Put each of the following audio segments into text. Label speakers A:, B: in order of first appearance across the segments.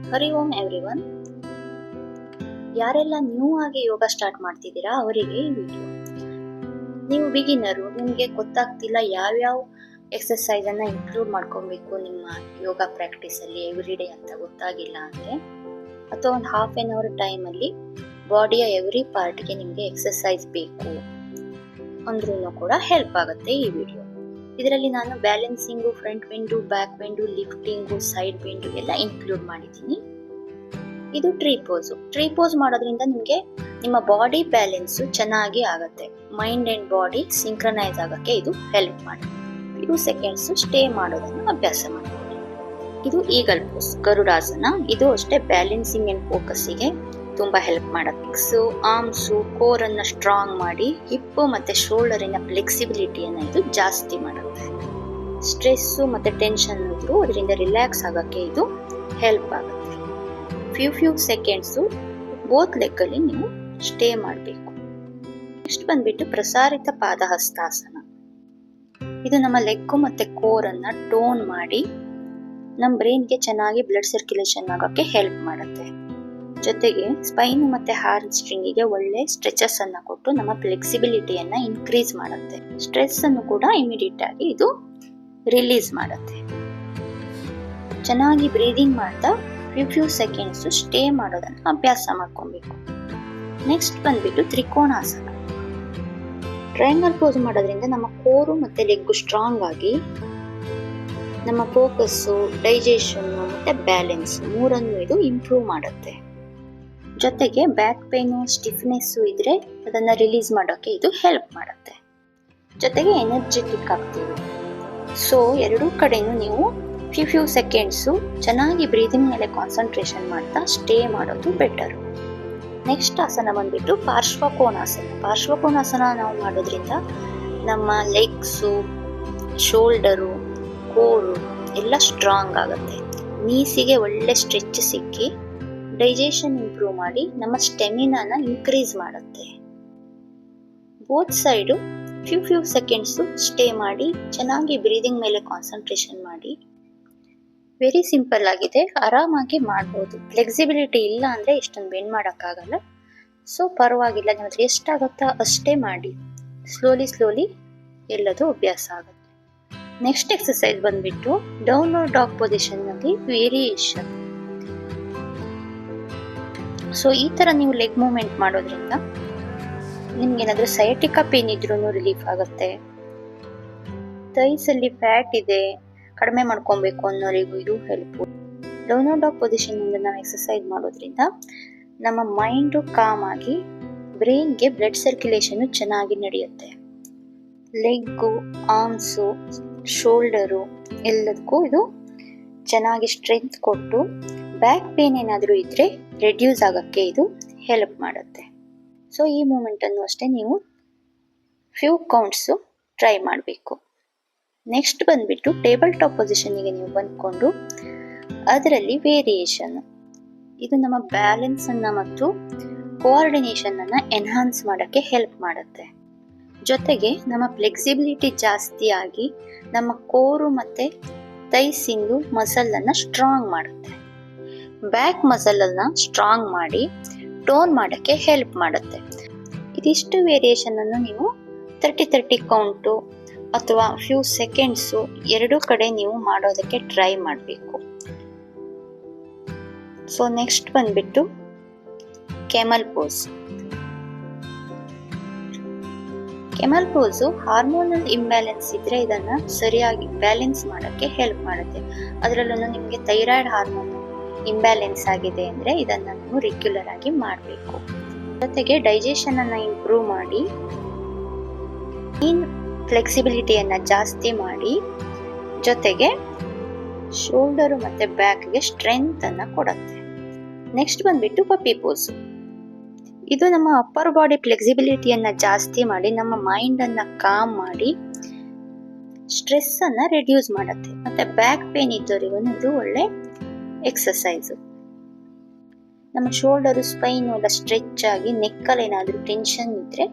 A: ಹರಿ ಓಂ everyone. ಯಾರೆಲ್ಲ new ಆಗಿ ಯೋಗ start ಮಾಡ್ತಿದ್ದೀರಾ ಅವರಿಗೆ ಈ ವಿಡಿಯೋ. ನೀವು ಬಿಗಿನರು, ನಿಮಗೆ ಗೊತ್ತಾಗ್ತಿಲ್ಲ ಯಾವ್ಯಾವ ಎಕ್ಸರ್ಸೈಸ್ ಅನ್ನ ಇನ್ಕ್ಲೂಡ್ ಮಾಡ್ಕೊಬೇಕು ನಿಮ್ಮ ಯೋಗ ಪ್ರಾಕ್ಟೀಸ್ ಅಲ್ಲಿ ಎವ್ರಿ ಡೇ ಅಂತ ಗೊತ್ತಾಗಿಲ್ಲ ಅಂದ್ರೆ, ಅಥವಾ ಒಂದು ಹಾಫ್ ಆನ್ ಅವರ್ ಟೈಮ್ ಅಲ್ಲಿ ಬಾಡಿಯ ಎವ್ರಿ ಪಾರ್ಟ್ಗೆ ನಿಮಗೆ ಎಕ್ಸರ್ಸೈಸ್ ಬೇಕು ಅಂದ್ರೂ ಕೂಡ ಹೆಲ್ಪ್ ಆಗುತ್ತೆ ಈ ವಿಡಿಯೋ. ಇದರಲ್ಲಿ ನಾನು balancing, front bend, back bend, lifting, side bend ಎಲ್ಲ ಇನ್ಕ್ಲೂಡ್ ಮಾಡಿದ್ದೀನಿ. ಇದು ಟ್ರೀ ಪೋಸ್ ಮಾಡೋದ್ರಿಂದ ನಿಮಗೆ ನಿಮ್ಮ ಬಾಡಿ ಬ್ಯಾಲೆನ್ಸ್ ಚೆನ್ನಾಗಿ ಆಗುತ್ತೆ. ಮೈಂಡ್ ಅಂಡ್ ಬಾಡಿ ಸಿಂಕ್ರನೈಸ್ ಆಗಕ್ಕೆ ಇದು ಹೆಲ್ಪ್ ಮಾಡುತ್ತೆ. ಫ್ಯೂ ಸೆಕೆಂಡ್ಸ್ ಸ್ಟೇ ಮಾಡೋದನ್ನು ಅಭ್ಯಾಸ ಮಾಡಬಹುದು. ಇದು ಈಗಲ್ ಪೋಸ್, ಗರುಡಾಸನ. ಇದು ಅಷ್ಟೇ ಬ್ಯಾಲೆನ್ಸಿಂಗ್ ಅಂಡ್ ಫೋಕಸ್ಸಿಗೆ ತುಂಬಾ ಹೆಲ್ಪ್ ಮಾಡುತ್ತೆ. ಆರ್ಮ್ಸು, ಕೋರ್ ಅನ್ನ ಸ್ಟ್ರಾಂಗ್ ಮಾಡಿ ಹಿಪ್ ಮತ್ತೆ ಶೋಲ್ಡರಿನ ಫ್ಲೆಕ್ಸಿಬಿಲಿಟಿಯನ್ನ ಇದು ಜಾಸ್ತಿ ಮಾಡುತ್ತೆ. ಸ್ಟ್ರೆಸ್ ಮತ್ತೆ ಟೆನ್ಷನ್ ಇದ್ರು ಅದರಿಂದ ರಿಲ್ಯಾಕ್ಸ್ ಆಗಕ್ಕೆ ಇದು ಹೆಲ್ಪ್ ಆಗುತ್ತೆ. ಫ್ಯೂ ಸೆಕೆಂಡ್ಸ್ ಬೋತ್ ಲೆಗ್ ಅಲ್ಲಿ ನೀವು ಸ್ಟೇ ಮಾಡಬೇಕು. ನೆಕ್ಸ್ಟ್ ಬಂದ್ಬಿಟ್ಟು ಪ್ರಸಾರಿತ ಪಾದಹಸ್ತಾಸನ. ಇದು ನಮ್ಮ ಲೆಗ್ ಮತ್ತೆ ಕೋರ್ ಅನ್ನ ಟೋನ್ ಮಾಡಿ ನಮ್ಮ ಬ್ರೈನ್ಗೆ ಚೆನ್ನಾಗಿ ಬ್ಲಡ್ ಸರ್ಕ್ಯುಲೇಷನ್ ಆಗಕ್ಕೆ ಹೆಲ್ಪ್ ಮಾಡುತ್ತೆ. ಜೊತೆಗೆ ಸ್ಪೈನ್ ಮತ್ತೆ ಹಾರ್ಟ್ ಸ್ಟ್ರಿಂಗಿಗೆ ಒಳ್ಳೆ ಸ್ಟ್ರೆಚಸ್ ಅನ್ನ ಕೊಟ್ಟು ನಮ್ಮ ಫ್ಲೆಕ್ಸಿಬಿಲಿಟಿಯನ್ನ ಇನ್ಕ್ರೀಸ್ ಮಾಡುತ್ತೆ. ಸ್ಟ್ರೆಸ್ ಅನ್ನು ಕೂಡ ಇಮಿಡಿಯೇಟ್ ಆಗಿ ಇದು ರಿಲೀಸ್ ಮಾಡುತ್ತೆ. ಚೆನ್ನಾಗಿ ಬ್ರೀದಿಂಗ್ ಮಾಡ್ತಾ ಫ್ಯೂ ಸೆಕೆಂಡ್ಸ್ ಸ್ಟೇ ಮಾಡೋದನ್ನ ಅಭ್ಯಾಸ ಮಾಡ್ಕೊಬೇಕು. ನೆಕ್ಸ್ಟ್ ಬಂದ್ಬಿಟ್ಟು ತ್ರಿಕೋಣಾಸನ. ಟ್ರಯಾಂಗಲ್ ಪೋಸ್ ಮಾಡೋದ್ರಿಂದ ನಮ್ಮ ಕೋರು ಮತ್ತೆ ಲೆಗ್ ಸ್ಟ್ರಾಂಗ್ ಆಗಿ ನಮ್ಮ ಫೋಕಸ್ಸು, ಡೈಜೆಷನ್ ಮತ್ತೆ ಬ್ಯಾಲೆನ್ಸ್ ಮೂರನ್ನು ಇದು ಇಂಪ್ರೂವ್ ಮಾಡುತ್ತೆ. ಜೊತೆಗೆ ಬ್ಯಾಕ್ ಪೇನು, ಸ್ಟಿಫ್ನೆಸ್ ಇದ್ರೆ ಅದನ್ನ ರಿಲೀಸ್ ಮಾಡೋಕೆ ಇದು ಹೆಲ್ಪ್ ಮಾಡುತ್ತೆ. ಜೊತೆಗೆ ಎನರ್ಜೆಟಿಕ್ ಆಗ್ತೀವಿ. ಸೊ ಎರಡೂ ಕಡೆನೂ ನೀವು ಫ್ಯೂ ಸೆಕೆಂಡ್ಸು ಚೆನ್ನಾಗಿ ಬ್ರೀದಿಂಗ್ ಮೇಲೆ ಕಾನ್ಸಂಟ್ರೇಷನ್ ಮಾಡ್ತಾ ಸ್ಟೇ ಮಾಡೋದು ಬೆಟರ್. ನೆಕ್ಸ್ಟ್ ಆಸನ ಬಂದ್ಬಿಟ್ಟು ಪಾರ್ಶ್ವಕೋನಾಸನ. ಪಾರ್ಶ್ವಕೋನಾಸನ ನಾವು ಮಾಡೋದ್ರಿಂದ ನಮ್ಮ ಲೆಗ್ಸು, ಶೋಲ್ಡರು, ಕೋರು ಎಲ್ಲ ಸ್ಟ್ರಾಂಗ್ ಆಗುತ್ತೆ. ನೀಸಿಗೆ ಒಳ್ಳೆ ಸ್ಟ್ರೆಚ್ ಸಿಕ್ಕಿ ಡೈಜೆಷನ್ ಇಂಪ್ರೂವ್ ಮಾಡಿ ನಮ್ಮ ಸ್ಟೆಮಿನಾನ ಇನ್ಕ್ರೀಸ್ ಮಾಡುತ್ತೆ. Both side few seconds stay ಮಾಡಿ ಚೆನ್ನಾಗಿ ಬ್ರೀದಿಂಗ್ ಮೇಲೆ ಕಾನ್ಸಂಟ್ರೇಷನ್ ಮಾಡಿ. ವೆರಿ ಸಿಂಪಲ್ ಆಗಿದೆ, ಆರಾಮಾಗಿ ಮಾಡ್ಬೋದು. ಫ್ಲೆಕ್ಸಿಬಿಲಿಟಿ ಇಲ್ಲ ಅಂದರೆ ಇಷ್ಟೊಂದು ಬೆಂಡ್ ಮಾಡೋಕ್ಕಾಗಲ್ಲ. ಸೊ ಪರವಾಗಿಲ್ಲ, ನಿಮಗೆ ಎಷ್ಟಾಗುತ್ತೋ ಅಷ್ಟೇ ಮಾಡಿ. ಸ್ಲೋಲಿ ಎಲ್ಲದು ಅಭ್ಯಾಸ ಆಗುತ್ತೆ. ನೆಕ್ಸ್ಟ್ ಎಕ್ಸರ್ಸೈಸ್ ಬಂದ್ಬಿಟ್ಟು ಡೌನ್ವರ್ಡ್ ಡಾಗ್ ಪೊಸಿಷನ್ನಲ್ಲಿ ವೇರಿಯೇಷನ್. ಸೊ ಈ ಥರ ನೀವು ಲೆಗ್ ಮೂವ್ಮೆಂಟ್ ಮಾಡೋದ್ರಿಂದ ನಿಮ್ಗೇನಾದ್ರೂ ಸಯಾಟಿಕಾ ಪೇನ್ ಇದ್ರೂ ರಿಲೀಫ್ ಆಗುತ್ತೆ. ಥೈಸಲ್ಲಿ ಫ್ಯಾಟ್ ಇದೆ, ಕಡಿಮೆ ಮಾಡ್ಕೊಬೇಕು ಅನ್ನೋರಿಗೂ ಇದು ಹೆಲ್ಪ್. ಡೌನ್ವರ್ಡ್ ಡಾಗ್ ಪೊಸಿಷನ್ ಇಂದ ನಾವು ಎಕ್ಸರ್ಸೈಸ್ ಮಾಡೋದ್ರಿಂದ ನಮ್ಮ ಮೈಂಡು ಕಾಮ್ ಆಗಿ ಬ್ರೈನ್ಗೆ ಬ್ಲಡ್ ಸರ್ಕ್ಯುಲೇಷನ್ ಚೆನ್ನಾಗಿ ನಡೆಯುತ್ತೆ. ಲೆಗ್ಗು, ಆರ್ಮ್ಸು, ಶೋಲ್ಡರು ಎಲ್ಲದಕ್ಕೂ ಇದು ಚೆನ್ನಾಗಿ ಸ್ಟ್ರೆಂತ್ ಕೊಟ್ಟು ಬ್ಯಾಕ್ ಪೇನ್ ಏನಾದರೂ ಇದ್ರೆ ರೆಡ್ಯೂಸ್ ಆಗಕ್ಕೆ ಇದು ಹೆಲ್ಪ್ ಮಾಡುತ್ತೆ. ಸೊ ಈ ಮೂಮೆಂಟ್ ಅನ್ನು ಅಷ್ಟೇ ನೀವು ಫ್ಯೂ ಕೌಂಟ್ಸು ಟ್ರೈ ಮಾಡಬೇಕು. ನೆಕ್ಸ್ಟ್ ಬಂದ್ಬಿಟ್ಟು ಟೇಬಲ್ ಟಾಪ್ ಪೊಸಿಷನ್ನಿಗೆ ನೀವು ಬಂದ್ಕೊಂಡು ಅದರಲ್ಲಿ ವೇರಿಯೇಷನ್. ಇದು ನಮ್ಮ ಬ್ಯಾಲೆನ್ಸ್ ಅನ್ನ ಮತ್ತು ಕೋಆರ್ಡಿನೇಷನ್ ಅನ್ನ ಎನ್ಹಾನ್ಸ್ ಮಾಡೋಕ್ಕೆ ಹೆಲ್ಪ್ ಮಾಡುತ್ತೆ. ಜೊತೆಗೆ ನಮ್ಮ ಫ್ಲೆಕ್ಸಿಬಿಲಿಟಿ ಜಾಸ್ತಿ ಆಗಿ ನಮ್ಮ ಕೋರು ಮತ್ತೆ ಥೈಸಿಂದು ಮಸಲ್ ಅನ್ನ ಸ್ಟ್ರಾಂಗ್ ಮಾಡುತ್ತೆ. ಬ್ಯಾಕ್ ಮಸಲ್ ಅನ್ನ ಸ್ಟ್ರಾಂಗ್ ಮಾಡಿ ಟೋನ್ ಮಾಡೋಕ್ಕೆ ಹೆಲ್ಪ್ ಮಾಡುತ್ತೆ. ಇದಿಷ್ಟು ವೇರಿಯೇಷನ್ ಅನ್ನು ನೀವು 30 ಕೌಂಟು ಅಥವಾ ಫ್ಯೂ ಸೆಕೆಂಡ್ಸು ಎರಡೂ ಕಡೆ ನೀವು ಮಾಡೋದಕ್ಕೆ ಟ್ರೈ ಮಾಡಬೇಕು. ಸೊ ನೆಕ್ಸ್ಟ್ ಬಂದ್ಬಿಟ್ಟು ಕೆಮಲ್ ಪೋಸ್. ಕೆಮಲ್ ಪೋಸು ಹಾರ್ಮೋನಲ್ ಇಂಬ್ಯಾಲೆನ್ಸ್ ಇದ್ರೆ ಇದನ್ನ ಸರಿಯಾಗಿ ಬ್ಯಾಲೆನ್ಸ್ ಮಾಡೋಕ್ಕೆ ಹೆಲ್ಪ್ ಮಾಡುತ್ತೆ. ಅದರಲ್ಲೂ ನಿಮಗೆ ಥೈರಾಯ್ಡ್ ಹಾರ್ಮೋನ್ ಇಂಬ್ಯಾಲೆನ್ಸ್ ಆಗಿದೆ ಅಂದರೆ ಇದನ್ನು ನೀವು ರೆಗ್ಯುಲರ್ ಆಗಿ ಮಾಡಬೇಕು. ಜೊತೆಗೆ ಡೈಜೆಷನ್ ಅನ್ನ ಇಂಪ್ರೂವ್ ಮಾಡಿ ಫ್ಲೆಕ್ಸಿಬಿಲಿಟಿಯನ್ನ ಜಾಸ್ತಿ ಮಾಡಿ, ಜೊತೆಗೆ ಶೋಲ್ಡರು ಮತ್ತೆ ಬ್ಯಾಕ್ಗೆ ಸ್ಟ್ರೆಂತ್ ಅನ್ನ ಕೊಡುತ್ತೆ. ನೆಕ್ಸ್ಟ್ ಬಂದ್ಬಿಟ್ಟು ಪಪ್ಪಿ ಪೋಸ್. ಇದು ನಮ್ಮ ಅಪ್ಪರ್ ಬಾಡಿ ಫ್ಲೆಕ್ಸಿಬಿಲಿಟಿಯನ್ನ ಜಾಸ್ತಿ ಮಾಡಿ ನಮ್ಮ ಮೈಂಡ್ ಅನ್ನ ಕಾಮ್ ಮಾಡಿ ಸ್ಟ್ರೆಸ್ ಅನ್ನ ರಿಡ್ಯೂಸ್ ಮಾಡುತ್ತೆ. ಮತ್ತೆ ಬ್ಯಾಕ್ ಪೇನ್ ಇದ್ದವರಿಗೂ ಇದು ಒಳ್ಳೆ ಎಕ್ಸರ್ಸೈಸು. ನಮ್ಮ ಶೋಲ್ಡರು, ಸ್ಪೈನ್ ಎಲ್ಲ ಸ್ಟ್ರೆಚ್ ಆಗಿ ನೆಕ್ಕಲ್ಲಿ ಏನಾದರೂ ಟೆನ್ಷನ್ ಇದ್ರೆ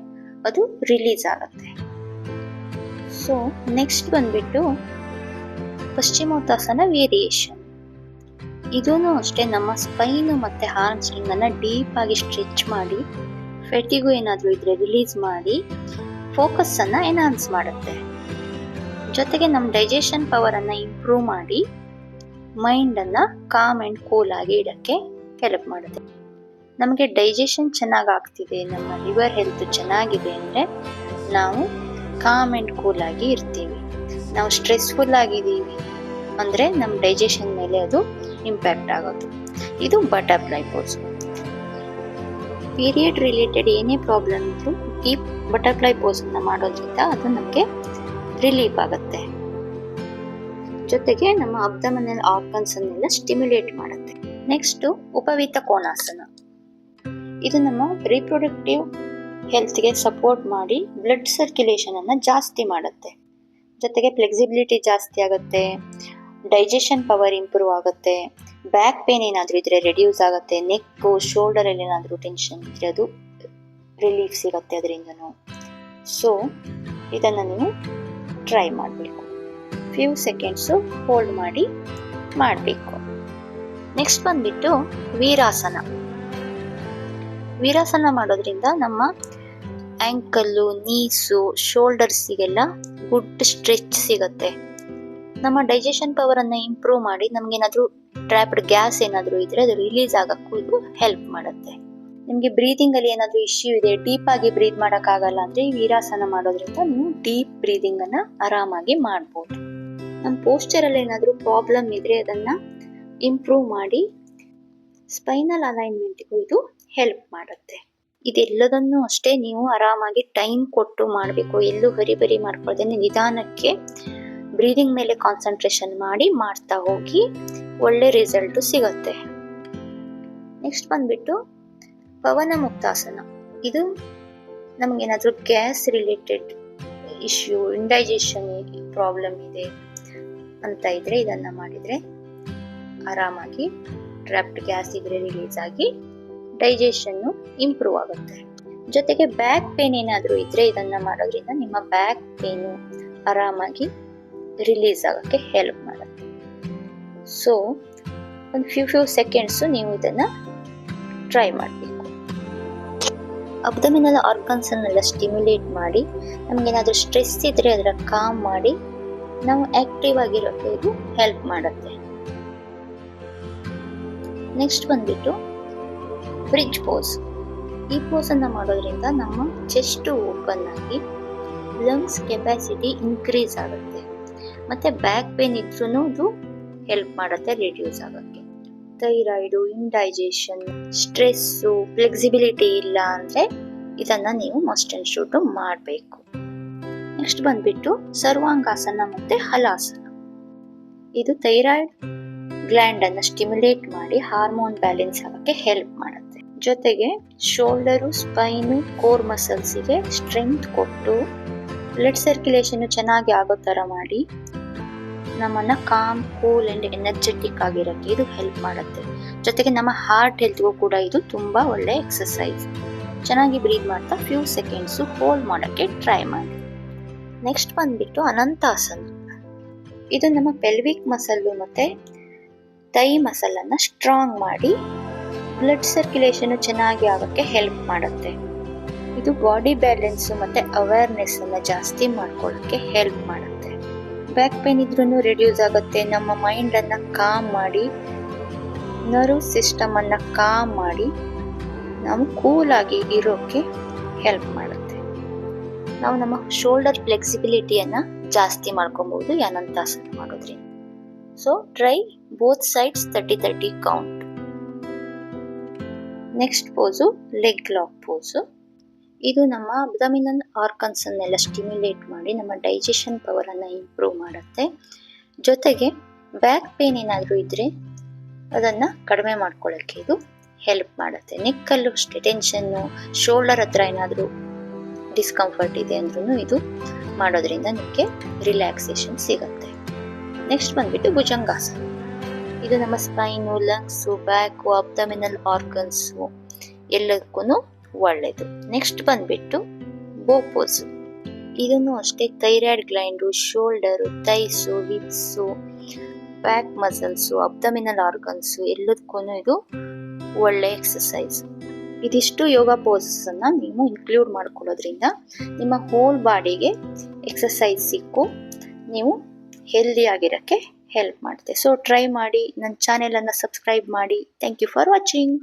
A: ಅದು ರಿಲೀಸ್ ಆಗುತ್ತೆ. ಸೊ ನೆಕ್ಸ್ಟ್ ಬಂದ್ಬಿಟ್ಟು ಪಶ್ಚಿಮೋತ್ತಾಸನ ವೇರಿಯೇಷನ್. ಇದೂ ಅಷ್ಟೇ ನಮ್ಮ ಸ್ಪೈನು ಮತ್ತು ಹಾರ್ಮ್ ಅನ್ನ ಡೀಪ್ ಆಗಿ ಸ್ಟ್ರೆಚ್ ಮಾಡಿ ಫೆಟಿಗೂ ಏನಾದರೂ ಇದ್ರೆ ರಿಲೀಸ್ ಮಾಡಿ ಫೋಕಸ್ ಅನ್ನ ಎನ್ಹಾನ್ಸ್ ಮಾಡುತ್ತೆ. ಜೊತೆಗೆ ನಮ್ಮ ಡೈಜೆಷನ್ ಪವರ್ ಅನ್ನ ಇಂಪ್ರೂವ್ ಮಾಡಿ ಮೈಂಡ್ ಅನ್ನ ಕಾಮ್ ಅಂಡ್ ಕೂಲ್ ಆಗಿ ಇಡಕ್ಕೆ ಹೆಲ್ಪ್ ಮಾಡುತ್ತೆ. ನಮಗೆ ಡೈಜೆಷನ್ ಚೆನ್ನಾಗಿ ಆಗ್ತಿದೆ, ನಮ್ಮ ಲಿವರ್ ಹೆಲ್ತ್ ಚೆನ್ನಾಗಿದೆ ಅಂದರೆ ನಾವು ಕಾಮ್ ಅಂಡ್ ಕೂಲ್ ಆಗಿ ಇರ್ತೀವಿ. ನಾವು ಸ್ಟ್ರೆಸ್ಫುಲ್ ಆಗಿದ್ದೀವಿ ಅಂದರೆ ನಮ್ಮ ಡೈಜೆಷನ್ ಮೇಲೆ ಅದು ಇಂಪ್ಯಾಕ್ಟ್ ಆಗೋದು. ಇದು ಬಟರ್ಫ್ಲೈ ಪೋಸ್. ಪೀರಿಯಡ್ ರಿಲೇಟೆಡ್ ಏನೇ ಪ್ರಾಬ್ಲಮ್ ಇದ್ರೂ ಈ ಬಟರ್ಫ್ಲೈ ಪೋಸ್ ಅನ್ನ ಮಾಡೋದ್ರಿಂದ ಅದು ನಮಗೆ ರಿಲೀಫ್ ಆಗುತ್ತೆ. ಜೊತೆಗೆ ನಮ್ಮ ಅಬ್ಡಮಿನಲ್ ಆರ್ಗನ್ಸ್ ಅನ್ನೆಲ್ಲ ಸ್ಟಿಮ್ಯುಲೇಟ್ ಮಾಡುತ್ತೆ. ನೆಕ್ಸ್ಟ್ ಉಪವೀತ ಕೋನಾಸನ. ಇದು ನಮ್ಮ ರಿಪ್ರೊಡಕ್ಟಿವ್ ಹೆಲ್ತ್ಗೆ ಸಪೋರ್ಟ್ ಮಾಡಿ ಬ್ಲಡ್ ಸರ್ಕ್ಯುಲೇಷನ್ ಅನ್ನ ಜಾಸ್ತಿ ಮಾಡುತ್ತೆ. ಜೊತೆಗೆ ಫ್ಲೆಕ್ಸಿಬಿಲಿಟಿ ಜಾಸ್ತಿ ಆಗುತ್ತೆ, ಡೈಜೆಷನ್ ಪವರ್ ಇಂಪ್ರೂವ್ ಆಗುತ್ತೆ, ಬ್ಯಾಕ್ ಪೇನ್ ಏನಾದರೂ ಇದ್ರೆ ರೆಡ್ಯೂಸ್ ಆಗುತ್ತೆ, ನೆಕ್ಕು ಶೋಲ್ಡರಲ್ಲಿ ಏನಾದರೂ ಟೆನ್ಷನ್ ಇದ್ರೆ ಅದು ರಿಲೀಫ್ ಸಿಗುತ್ತೆ ಅದರಿಂದನೂ. ಸೊ ಇದನ್ನು ನೀವು ಟ್ರೈ ಮಾಡಬೇಕು. ಫ್ಯೂ ಸೆಕೆಂಡ್ಸು ಹೋಲ್ಡ್ ಮಾಡಿ ಮಾಡಬೇಕು. ನೆಕ್ಸ್ಟ್ ಬಂದ್ಬಿಟ್ಟು ವೀರಾಸನ. ವೀರಾಸನ ಮಾಡೋದ್ರಿಂದ ನಮ್ಮ ಆ್ಯಂಕಲ್ಲು, ನೀಸು, ಶೋಲ್ಡರ್ಸಿಗೆಲ್ಲ ಗುಡ್ ಸ್ಟ್ರೆಚ್ ಸಿಗುತ್ತೆ. ನಮ್ಮ ಡೈಜೆಷನ್ ಪವರನ್ನು ಇಂಪ್ರೂವ್ ಮಾಡಿ ನಮಗೇನಾದರೂ ಟ್ರ್ಯಾಪ್ಡ್ ಗ್ಯಾಸ್ ಏನಾದರೂ ಇದ್ರೆ ಅದು ರಿಲೀಸ್ ಆಗೋಕ್ಕೂ ಇದು ಹೆಲ್ಪ್ ಮಾಡುತ್ತೆ. ನಿಮಗೆ ಬ್ರೀದಿಂಗಲ್ಲಿ ಏನಾದರೂ ಇಶ್ಯೂ ಇದೆ, ಡೀಪ್ ಆಗಿ ಬ್ರೀದ್ ಮಾಡೋಕ್ಕಾಗಲ್ಲ ಅಂದರೆ ಈ ವೀರಾಸನ ಮಾಡೋದ್ರಿಂದ ನೀವು ಡೀಪ್ ಬ್ರೀದಿಂಗನ್ನು ಆರಾಮಾಗಿ ಮಾಡ್ಬೋದು. ನಮ್ಮ ಪೋಸ್ಚರಲ್ಲಿ ಏನಾದರೂ ಪ್ರಾಬ್ಲಮ್ ಇದ್ರೆ ಅದನ್ನು ಇಂಪ್ರೂವ್ ಮಾಡಿ ಸ್ಪೈನಲ್ ಅಲೈನ್ಮೆಂಟ್ಗೂ ಇದು ಹೆಲ್ಪ್ ಮಾಡುತ್ತೆ. ಇದೆಲ್ಲದನ್ನು ಅಷ್ಟೇ ನೀವು ಆರಾಮಾಗಿ ಟೈಮ್ ಕೊಟ್ಟು ಮಾಡಬೇಕು. ಎಲ್ಲೂ ಹರಿಬರಿ ಮಾಡ್ಕೊಳ್ದೆ ನಿಧಾನಕ್ಕೆ ಬ್ರೀದಿಂಗ್ ಮೇಲೆ ಕಾನ್ಸಂಟ್ರೇಷನ್ ಮಾಡಿ ಮಾಡ್ತಾ ಹೋಗಿ ಒಳ್ಳೆ ರಿಸಲ್ಟು ಸಿಗುತ್ತೆ. ನೆಕ್ಸ್ಟ್ ಬಂದ್ಬಿಟ್ಟು ಪವನ ಮುಕ್ತಾಸನ. ಇದು ನಮಗೇನಾದರೂ gas related issue, indigestion problem ಇದೆ ಅಂತ ಇದ್ರೆ ಇದನ್ನ ಮಾಡಿದ್ರೆ ಆರಾಮಾಗಿ ಟ್ರ್ಯಾಪ್ಡ್ ಗ್ಯಾಸ್ ಇದ್ರೆ ರಿಲೀಸ್ ಆಗಿ ಡೈಜೆಷನ್ ಇಂಪ್ರೂವ್ ಆಗುತ್ತೆ. ಜೊತೆಗೆ ಬ್ಯಾಕ್ ಪೇನ್ ಏನಾದರೂ ಇದ್ರೆ ಇದನ್ನ ಮಾಡೋದ್ರಿಂದ ನಿಮ್ಮ ಬ್ಯಾಕ್ ಪೇನು ಆರಾಮಾಗಿ ರಿಲೀಸ್ ಆಗೋಕ್ಕೆ ಹೆಲ್ಪ್ ಮಾಡುತ್ತೆ. ಸೊ ಒಂದು ಫ್ಯೂ ಸೆಕೆಂಡ್ಸು ನೀವು ಇದನ್ನ ಟ್ರೈ ಮಾಡಬೇಕು. ಅಬ್ಡಮಿನಲ್ ಆರ್ಗನ್ಸ್ ಅನ್ನೆಲ್ಲ ಸ್ಟಿಮ್ಯುಲೇಟ್ ಮಾಡಿ ನಮಗೇನಾದರೂ ಸ್ಟ್ರೆಸ್ ಇದ್ರೆ ಅದರ ಕಾಮ್ ಮಾಡಿ ನಾವು ಆಕ್ಟಿವ್ ಆಗಿರೋಕ್ಕೆ ಇದು ಹೆಲ್ಪ್ ಮಾಡುತ್ತೆ. ನೆಕ್ಸ್ಟ್ ಬಂದ್ಬಿಟ್ಟು ಬ್ರಿಡ್ಜ್ ಪೋಸ್. ಈ ಪೋಸ್ ಅನ್ನ ಮಾಡೋದ್ರಿಂದ ನಮ್ಮ ಚೆಸ್ಟ್ ಓಪನ್ ಆಗಿ ಲಂಗ್ಸ್ ಕೆಪಾಸಿಟಿ ಇನ್ಕ್ರೀಸ್ ಆಗುತ್ತೆ. ಮತ್ತೆ ಬ್ಯಾಕ್ ಪೇನ್ ಇದ್ರೂ ಇದು ಹೆಲ್ಪ್ ಮಾಡುತ್ತೆ ರಿಡ್ಯೂಸ್ ಆಗೋಕ್ಕೆ. ಥೈರಾಯ್ಡು, ಇಂಡೈಜೆಷನ್, ಸ್ಟ್ರೆಸ್ಸು, ಫ್ಲೆಕ್ಸಿಬಿಲಿಟಿ ಇಲ್ಲ ಅಂದರೆ ಇದನ್ನ ನೀವು ಮಸ್ಟ್ ಅಂಡ್ ಶುಡ್ ಮಾಡಬೇಕು. ನೆಕ್ಸ್ಟ್ ಬಂದ್ಬಿಟ್ಟು ಸರ್ವಾಂಗಾಸನ ಮತ್ತೆ ಹಲಾಸನ. ಇದು ಥೈರಾಯ್ಡ್ ಗ್ಲ್ಯಾಂಡ್ ಅನ್ನ ಸ್ಟಿಮ್ಯುಲೇಟ್ ಮಾಡಿ ಹಾರ್ಮೋನ್ ಬ್ಯಾಲೆನ್ಸ್ ಆಗೋಕ್ಕೆ ಹೆಲ್ಪ್ ಮಾಡುತ್ತೆ. ಜೊತೆಗೆ ಶೋಲ್ಡರು, ಸ್ಪೈನು, ಕೋರ್ ಮಸಲ್ಸಿಗೆ ಸ್ಟ್ರೆಂತ್ ಕೊಟ್ಟು ಬ್ಲಡ್ ಸರ್ಕ್ಯುಲೇಷನ್ ಚೆನ್ನಾಗಿ ಆಗೋ ಥರ ಮಾಡಿ ನಮ್ಮನ್ನ ಕಾಮ್, ಕೂಲ್ ಅಂಡ್ ಎನರ್ಜೆಟಿಕ್ ಆಗಿರೋಕ್ಕೆ ಇದು ಹೆಲ್ಪ್ ಮಾಡುತ್ತೆ. ಜೊತೆಗೆ ನಮ್ಮ ಹಾರ್ಟ್ ಹೆಲ್ತ್ಗೂ ಕೂಡ ಇದು ತುಂಬಾ ಒಳ್ಳೆ ಎಕ್ಸರ್ಸೈಸ್. ಚೆನ್ನಾಗಿ ಬ್ರೀದ್ ಮಾಡ್ತಾ ಫ್ಯೂ ಸೆಕೆಂಡ್ಸು ಹೋಲ್ಡ್ ಮಾಡೋಕ್ಕೆ ಟ್ರೈ ಮಾಡಿ. ನೆಕ್ಸ್ಟ್ ಬಂದ್ಬಿಟ್ಟು ಅನಂತಾಸನ. ಇದು ನಮ್ಮ ಪೆಲ್ವಿಕ್ ಮಸಲ್ಲು ಮತ್ತೆ ಥೈ ಮಸಲನ್ನು ಸ್ಟ್ರಾಂಗ್ ಮಾಡಿ ಬ್ಲಡ್ ಸರ್ಕ್ಯುಲೇಷನ್ ಚೆನ್ನಾಗಿ ಆಗೋಕ್ಕೆ ಹೆಲ್ಪ್ ಮಾಡುತ್ತೆ. ಇದು ಬಾಡಿ ಬ್ಯಾಲೆನ್ಸ್ ಮತ್ತೆ ಅವೇರ್ನೆಸ್ ಅನ್ನ ಜಾಸ್ತಿ ಮಾಡ್ಕೊಳ್ಳೋಕ್ಕೆ ಹೆಲ್ಪ್ ಮಾಡುತ್ತೆ. ಬ್ಯಾಕ್ ಪೇನ್ ಇದ್ರೂ ರಿಡ್ಯೂಸ್ ಆಗುತ್ತೆ. ನಮ್ಮ ಮೈಂಡ್ ಅನ್ನ ಕಾಮ್ ಮಾಡಿ, ನರ್ವ್ ಸಿಸ್ಟಮ್ ಅನ್ನ ಕಾಮ್ ಮಾಡಿ ನಾವು ಕೂಲ್ ಆಗಿ ಇರೋಕ್ಕೆ ಹೆಲ್ಪ್ ಮಾಡುತ್ತೆ. ನಾವು ನಮ್ಮ ಶೋಲ್ಡರ್ ಫ್ಲೆಕ್ಸಿಬಿಲಿಟಿಯನ್ನ ಜಾಸ್ತಿ ಮಾಡ್ಕೊಬಹುದು ಈ ಅನಂತಾಸನ ಮಾಡೋದ್ರಿಂದ. So try both sides 30-30 count. Next pose leg lock pose. ಇದು ನಮ್ಮ ಅಬ್ಡಮಿನಲ್ ಆರ್ಗನ್ಸ್ ಅನ್ನೆಲ್ಲ ಸ್ಟಿಮ್ಯುಲೇಟ್ ಮಾಡಿ ನಮ್ಮ ಡೈಜೆಷನ್ ಪವರ್ ಅನ್ನ ಇಂಪ್ರೂವ್ ಮಾಡುತ್ತೆ. ಜೊತೆಗೆ ಬ್ಯಾಕ್ ಪೇನ್ ಏನಾದರೂ ಇದ್ರೆ ಅದನ್ನ ಕಡಿಮೆ ಮಾಡ್ಕೊಳ್ಳೋಕ್ಕೆ ಇದು ಹೆಲ್ಪ್ ಮಾಡುತ್ತೆ. ನೆಕ್ಕಲ್ಲೂ ಅಷ್ಟೇ ಟೆನ್ಷನ್ನು, ಶೋಲ್ಡರ್ ಹತ್ರ ಏನಾದರೂ ಡಿಸ್ಕಂಫರ್ಟ್ ಇದೆ ಅಂದ್ರೂ ಇದು ಮಾಡೋದ್ರಿಂದ ನಿಮಗೆ ರಿಲ್ಯಾಕ್ಸೇಷನ್ ಸಿಗುತ್ತೆ. ನೆಕ್ಸ್ಟ್ ಬಂದ್ಬಿಟ್ಟು ಭುಜಂಗಾಸನ. ಇದು ನಮ್ಮ spine, lungs, back, abdominal organs ಎಲ್ಲದಕ್ಕೂ ಒಳ್ಳೆಯದು. ನೆಕ್ಸ್ಟ್ ಬಂದ್ಬಿಟ್ಟು ಬೋ ಪೋಸ್. ಇದನ್ನು ಅಷ್ಟೇ thyroid gland, shoulder, thighs, hips, back muscles, abdominal organs ಎಲ್ಲದಕ್ಕೂ ಇದು ಒಳ್ಳೆ ಎಕ್ಸಸೈಸ್. ಇದಿಷ್ಟು ಯೋಗ ಪೋಸಸ್ಸನ್ನು ನೀವು ಇನ್ಕ್ಲೂಡ್ ಮಾಡ್ಕೊಳ್ಳೋದ್ರಿಂದ ನಿಮ್ಮ ಹೋಲ್ ಬಾಡಿಗೆ ಎಕ್ಸಸೈಸ್ ಸಿಕ್ಕು ನೀವು ಹೆಲ್ದಿ ಆಗಿರೋಕ್ಕೆ ಹೆಲ್ಪ್ ಮಾಡುತ್ತೆ. ಸೊ ಟ್ರೈ ಮಾಡಿ, ನನ್ನ ಚಾನೆಲನ್ನು ಸಬ್ಸ್ಕ್ರೈಬ್ ಮಾಡಿ. Thank you for watching.